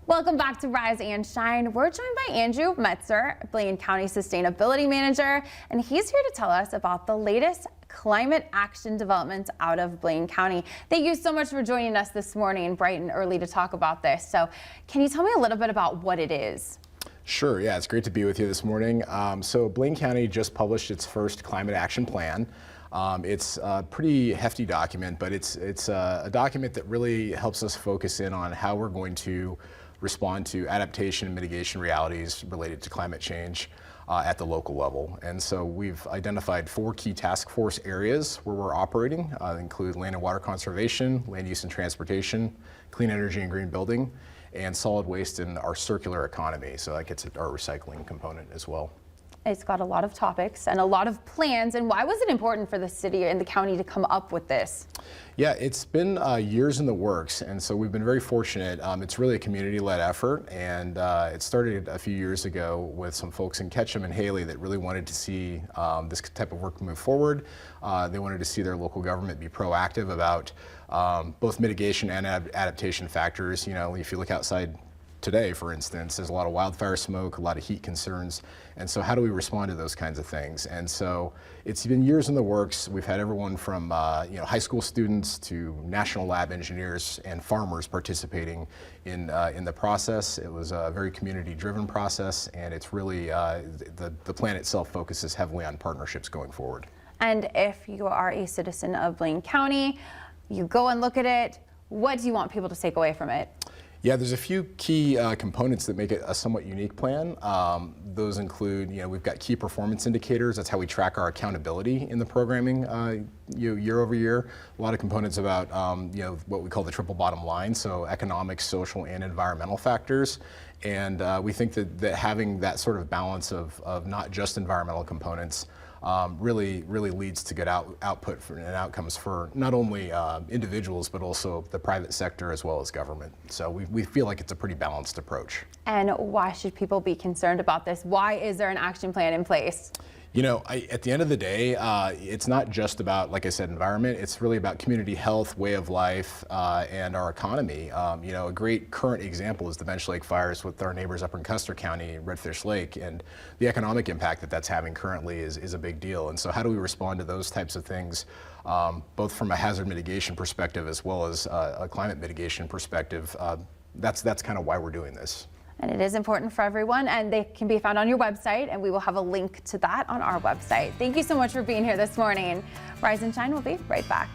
Welcome back to Rise and Shine. We're joined by Andrew Metzer, Blaine County Sustainability Manager, and he's here to tell us about the latest climate action developments out of Blaine County. Thank you so much for joining us this morning, bright and early, to talk about this. So can you tell me a little bit about what it is? Sure, yeah, it's great to be with you this morning. So Blaine County just published its first climate action plan. It's a pretty hefty document, but it's a document that really helps us focus in on how we're going to respond to adaptation and mitigation realities related to climate change at the local level. And so we've identified 4 key task force areas where we're operating. Include land and water conservation, land use and transportation, clean energy and green building, and solid waste in our circular economy. So that gets at our recycling component as well. It's got a lot of topics and a lot of plans. And why was it important for the city and the county to come up with this? Yeah, it's been years in the works, and so we've been very fortunate. It's really a community-led effort, and it started a few years ago with some folks in Ketchum and Haley that really wanted to see this type of work move forward. They wanted to see their local government be proactive about both mitigation and adaptation factors. You know, if you look outside today, for instance, there's a lot of wildfire smoke, a lot of heat concerns, and so how do we respond to those kinds of things? And so it's been years in the works. We've had everyone from high school students to national lab engineers and farmers participating in the process. It was a very community-driven process, and it's really the plan itself focuses heavily on partnerships going forward. And if you are a citizen of Blaine County, you go and look at it, what do you want people to take away from it? Yeah, there's a few key components that make it a somewhat unique plan. Those include, we've got key performance indicators. That's how we track our accountability in the programming year over year. A lot of components about, what we call the triple bottom line, so economic, social, and environmental factors. And we think that having that sort of balance of not just environmental components really leads to good output and outcomes for not only individuals, but also the private sector as well as government. So we feel like it's a pretty balanced approach. And why should people be concerned about this? Why is there an action plan in place? At the end of the day, it's not just about, like I said, environment. It's really about community health, way of life, and our economy. A great current example is the Bench Lake fires with our neighbors up in Custer County, Redfish Lake, and the economic impact that that's having currently is a big deal. And so how do we respond to those types of things, both from a hazard mitigation perspective as well as a climate mitigation perspective? That's kind of why we're doing this. And it is important for everyone, and they can be found on your website, and we will have a link to that on our website. Thank you so much for being here this morning. Rise and Shine will be right back.